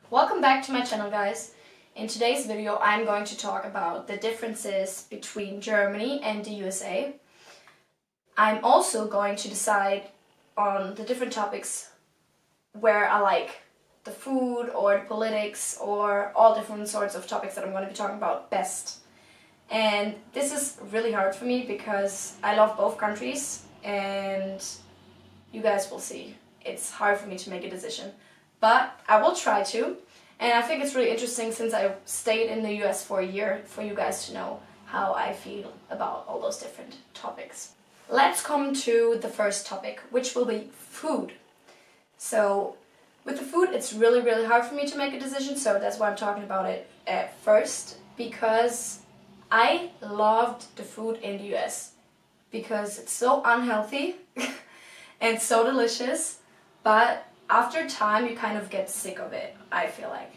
Welcome back to my channel, guys. In today's video I'm going to talk about the differences between Germany and the USA. I'm also going to decide on the different topics where I like the food or the politics or all different sorts of topics that I'm going to be talking about best. And this is really hard for me because I love both countries and you guys will see. It's hard for me to make a decision, but I will try to. And I think it's really interesting since I stayed in the US for a year for you guys to know how I feel about all those different topics. Let's come to the first topic, which will be food. So with the food, it's really hard for me to make a decision, so that's why I'm talking about it at first, because I loved the food in the US because it's so unhealthy and so delicious, but after time you kind of get sick of it, I feel like.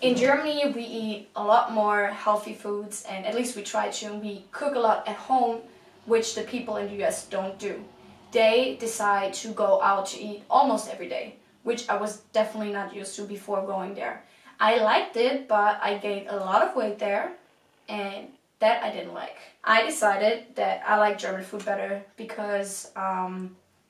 In Germany we eat a lot more healthy foods, and at least we try to, and we cook a lot at home, which the people in the US don't do. They decide to go out to eat almost every day, which I was definitely not used to before going there. I liked it, but I gained a lot of weight there, and that I didn't like. I decided that I like German food better because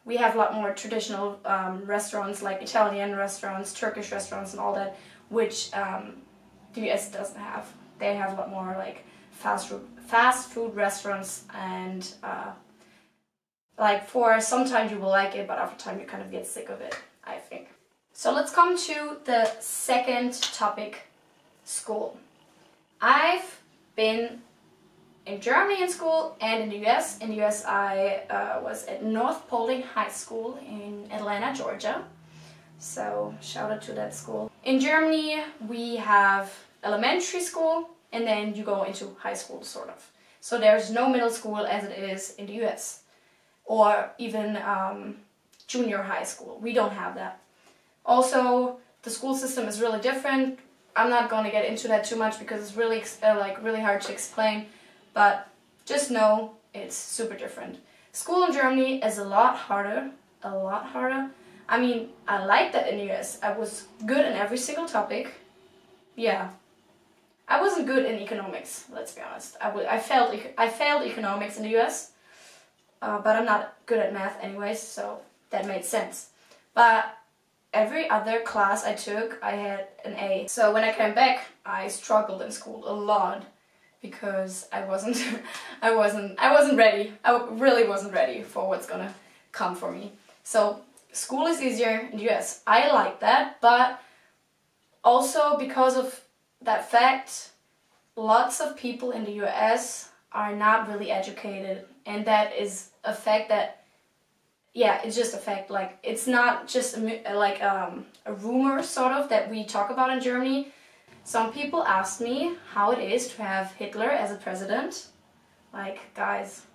we have a lot more traditional restaurants, like Italian restaurants, Turkish restaurants and all that, which the US doesn't have. They have a lot more like fast food restaurants, and like for sometimes you will like it, but after time you kind of get sick of it, I think. So let's come to the second topic, school. I've been in Germany in school and in the US. In the US I was at North Paulding High School in Atlanta, Georgia. So shout out to that school. In Germany we have elementary school and then you go into high school, sort of. So there's no middle school as it is in the US. Or even junior high school. We don't have that. Also, the school system is really different. I'm not going to get into that too much because it's really really hard to explain. But just know it's super different. School in Germany is a lot harder. I mean, I liked that in the US. I was good in every single topic. Yeah. I wasn't good in economics, let's be honest. I failed economics in the US. But I'm not good at math anyways, so that made sense. But every other class I took, I had an A. So when I came back, I struggled in school a lot because I wasn't ready. I really wasn't ready for what's gonna come for me. So school is easier in the US. I like that, but also because of that fact, lots of people in the US are not really educated, and that is a fact that, yeah, it's just a fact. Like, it's not just a rumor sort of that we talk about in Germany. Some people asked me how it is to have Hitler as a president. Like, guys,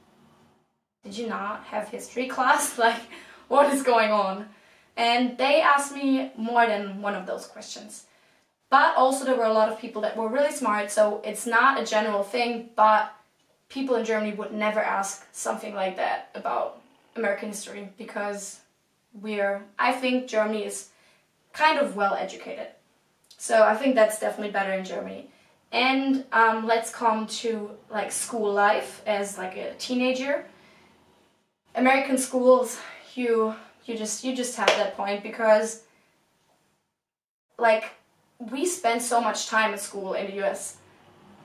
did you not have history class? Like, what is going on? And they asked me more than one of those questions. But also there were a lot of people that were really smart, so it's not a general thing, but people in Germany would never ask something like that about American history because I think Germany is kind of well educated. So I think that's definitely better in Germany. And let's come to like school life as like a teenager. American schools, you just have that point because like we spend so much time at school in the US.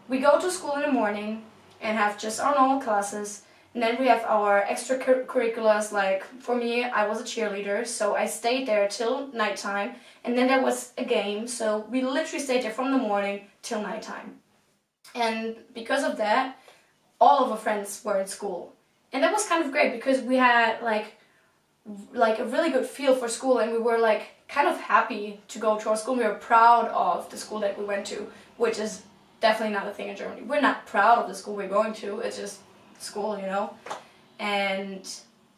We go to school in the morning and have just our normal classes, and then we have our extracurriculars. Like for me, I was a cheerleader, so I stayed there till nighttime, and then there was a game, so we literally stayed there from the morning till nighttime. And because of that, all of our friends were in school, and that was kind of great because we had like a really good feel for school, and we were like kind of happy to go to our school. We were proud of the school that we went to, which is definitely not a thing in Germany. We're not proud of the school we're going to, it's just school, you know? And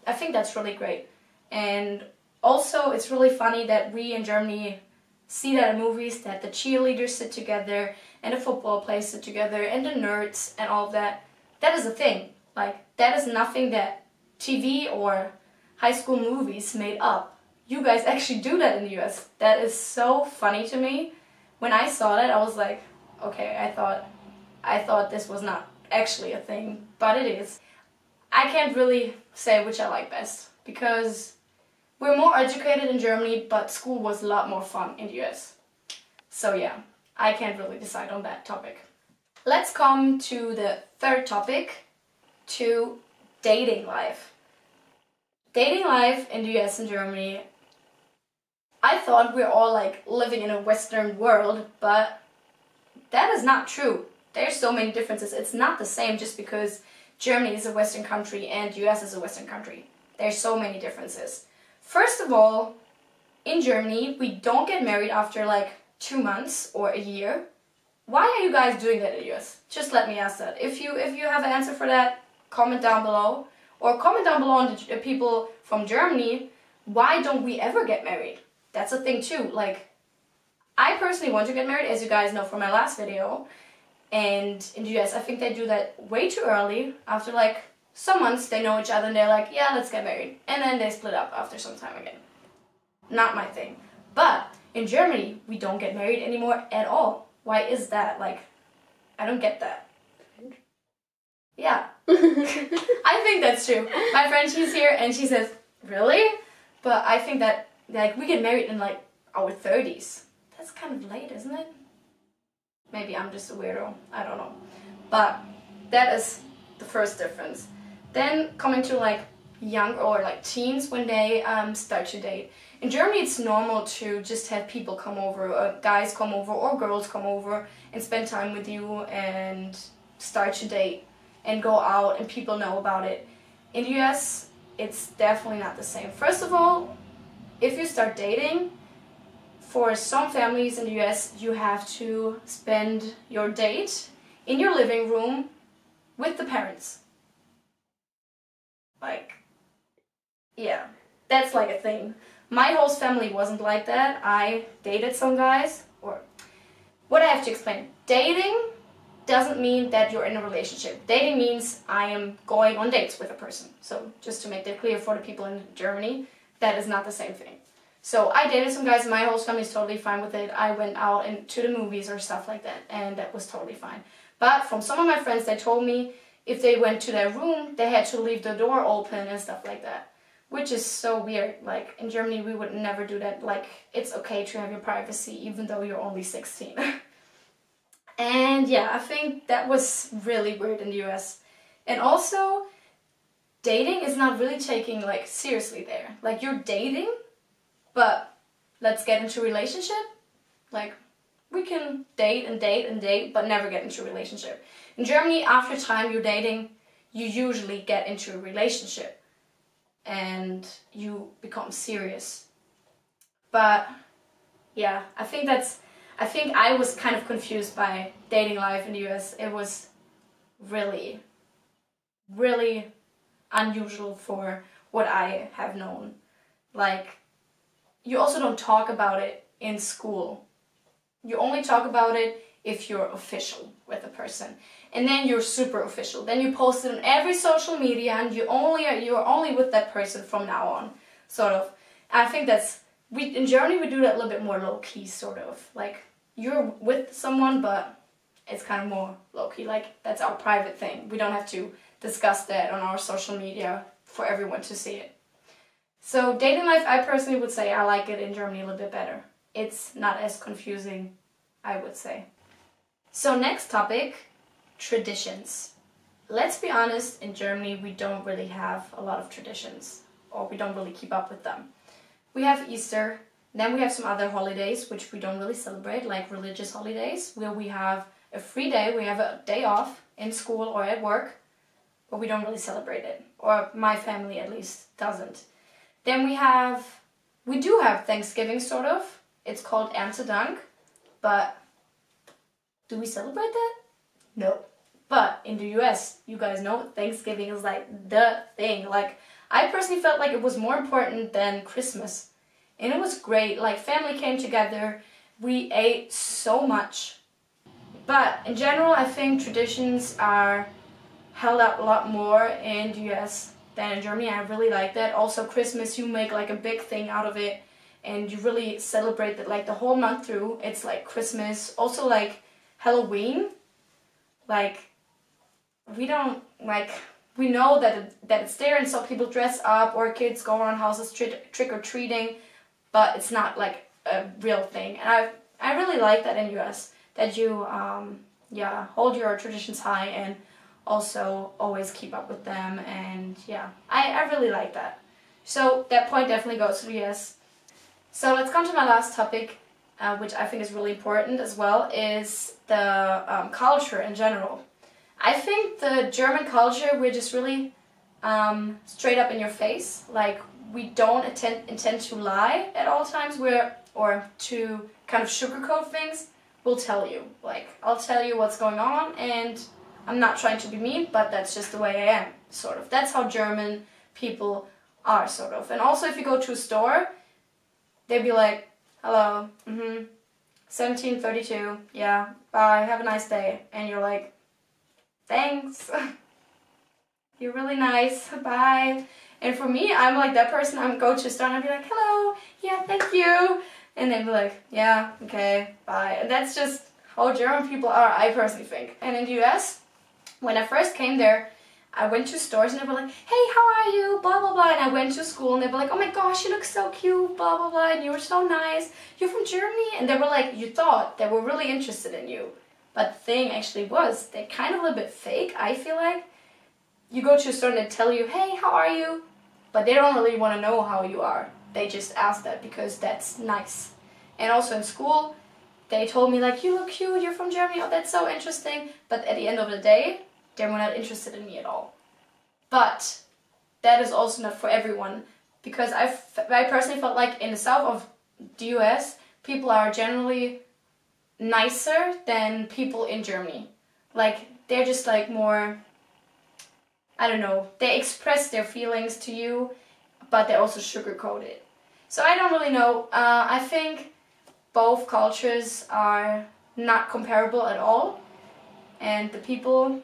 I think that's really great. And also it's really funny that we in Germany see that in movies that the cheerleaders sit together and the football players sit together and the nerds and all of that. That is a thing. Like, that is nothing that TV or high school movies made up. you guys actually do that in the US. That is so funny to me. When I saw that, I was like, okay, I thought this was not actually a thing, but it is. I can't really say which I like best, because we're more educated in Germany, but school was a lot more fun in the US. So yeah, I can't really decide on that topic. Let's come to the third topic, to dating life. Dating life in the US and Germany, I thought we're all like living in a Western world, but that is not true. There's so many differences. It's not the same just because Germany is a Western country and US is a Western country. There's so many differences. First of all, in Germany, we don't get married after like 2 months or a year. Why are you guys doing that in the US? Just let me ask that. If you have an answer for that, comment down below. Or comment down below on the people from Germany, why don't we ever get married? That's a thing too. Like, I personally want to get married, as you guys know from my last video. And in the US, I think they do that way too early. After like some months, they know each other and they're like, yeah, let's get married. And then they split up after some time again. Not my thing. But in Germany, we don't get married anymore at all. Why is that? Like, I don't get that. Yeah. I think that's true. My friend, she's here and she says, really? But I think that like we get married in like our 30s. That's kind of late, isn't it? Maybe I'm just a weirdo. I don't know. But that is the first difference. Then coming to like young or like teens when they start to date. In Germany, it's normal to just have people come over, guys come over or girls come over and spend time with you and start to date and go out and people know about it. In the US, it's definitely not the same. First of all, if you start dating, for some families in the US, you have to spend your date in your living room with the parents. Like, yeah, that's like a thing. My host family wasn't like that. I dated some guys, or what I have to explain. Dating doesn't mean that you're in a relationship. Dating means I am going on dates with a person. So just to make that clear for the people in Germany, that is not the same thing. So I dated some guys, my host family is totally fine with it. I went out and to the movies or stuff like that, and that was totally fine. But from some of my friends, they told me if they went to their room, they had to leave the door open and stuff like that. Which is so weird. Like, in Germany, we would never do that. Like, it's okay to have your privacy, even though you're only 16. And yeah, I think that was really weird in the US. And also, dating is not really taken, like, seriously there. Like, you're dating, but let's get into a relationship? Like, we can date and date and date, but never get into a relationship. In Germany, after time you're dating, you usually get into a relationship. And you become serious. But yeah, I think I was kind of confused by dating life in the US. It was really, really unusual for what I have known. Like, you also don't talk about it in school. You only talk about it if you're official with a person. And then you're super official. Then you post it on every social media and you're only with that person from now on. Sort of. I think in Germany we do that a little bit more low-key, sort of. Like, you're with someone, but it's kind of more low-key. Like, that's our private thing. We don't have to discuss that on our social media for everyone to see it. So dating life, I personally would say I like it in Germany a little bit better. It's not as confusing, I would say. So next topic, traditions. Let's be honest, in Germany we don't really have a lot of traditions, or we don't really keep up with them. We have Easter, then we have some other holidays which we don't really celebrate, like religious holidays, where we have a free day, we have a day off in school or at work, but we don't really celebrate it, or my family at least doesn't. Then we do have Thanksgiving, sort of. It's called Erntedank, but do we celebrate that? No. But in the US, you guys know, Thanksgiving is like the thing. Like, I personally felt like it was more important than Christmas. And it was great. Like, family came together. We ate so much. But in general, I think traditions are held up a lot more in the US than in Germany. I really like that. Also Christmas, you make like a big thing out of it and you really celebrate that like the whole month through. It's like Christmas, also like Halloween. Like we don't like, we know that it's there, and so people dress up or kids go around houses trick or treating, but it's not like a real thing. And I really like that in US, that you yeah, hold your traditions high and also always keep up with them. And yeah, I really like that. So that point definitely goes to the US. So let's come to my last topic, which I think is really important as well, is the culture in general. I think the German culture, we're just really straight up in your face. Like, we don't intend to lie at all times, or to kind of sugarcoat things. We'll tell you. Like, I'll tell you what's going on, and I'm not trying to be mean, but that's just the way I am, sort of. That's how German people are, sort of. And also, if you go to a store, they'd be like, hello, 1732, yeah, bye, have a nice day. And you're like, thanks, you're really nice, bye. And for me, I'm like that person. I go to a store and I'd be like, hello, yeah, thank you. And they'd be like, yeah, okay, bye. And that's just how German people are, I personally think. And in the US, when I first came there, I went to stores and they were like, hey, how are you, blah, blah, blah. And I went to school and they were like, oh my gosh, you look so cute, blah, blah, blah. And you were so nice. You're from Germany? And they were like, you thought they were really interested in you. But the thing actually was, they're kind of a little bit fake, I feel like. You go to a store and they tell you, hey, how are you? But they don't really want to know how you are. They just ask that because that's nice. And also in school, they told me like, you look cute, you're from Germany, oh, that's so interesting. But at the end of the day, they were not interested in me at all. But that is also not for everyone, because I personally felt like in the south of the US, people are generally nicer than people in Germany. Like, they're just like more, I don't know, they express their feelings to you, but they also sugarcoat it. So I don't really know. I think both cultures are not comparable at all, and the people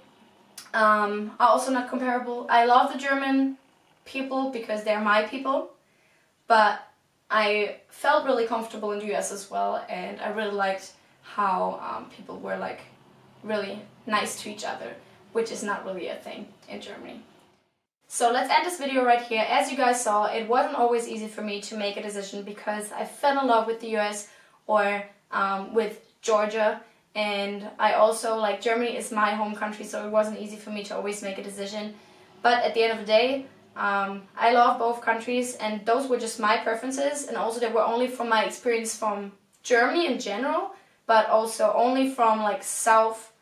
are also not comparable. I love the German people because they're my people, but I felt really comfortable in the US as well, and I really liked how people were like really nice to each other, which is not really a thing in Germany. So let's end this video right here. As you guys saw, it wasn't always easy for me to make a decision because I fell in love with the US or with Georgia. And I also, like, Germany is my home country, so it wasn't easy for me to always make a decision. But at the end of the day, I love both countries, and those were just my preferences. And also they were only from my experience from Germany in general, but also only from like southeast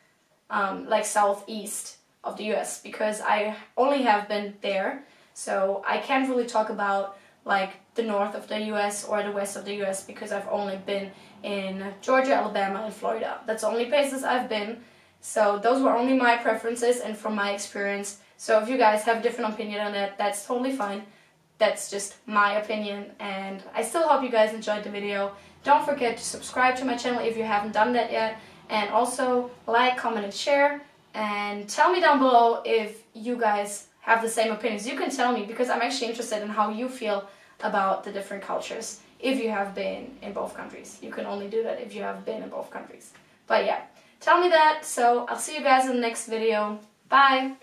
of the US, because I only have been there. So I can't really talk about like the north of the US or the west of the US because I've only been in Georgia, Alabama, and Florida. That's the only places I've been. So those were only my preferences and from my experience. So if you guys have a different opinion on that, that's totally fine. That's just my opinion, and I still hope you guys enjoyed the video. Don't forget to subscribe to my channel if you haven't done that yet, and also like, comment, and share. And tell me down below if you guys have the same opinions. You can tell me, because I'm actually interested in how you feel about the different cultures if you have been in both countries. You can only do that if you have been in both countries. But yeah, tell me that. So I'll see you guys in the next video. Bye!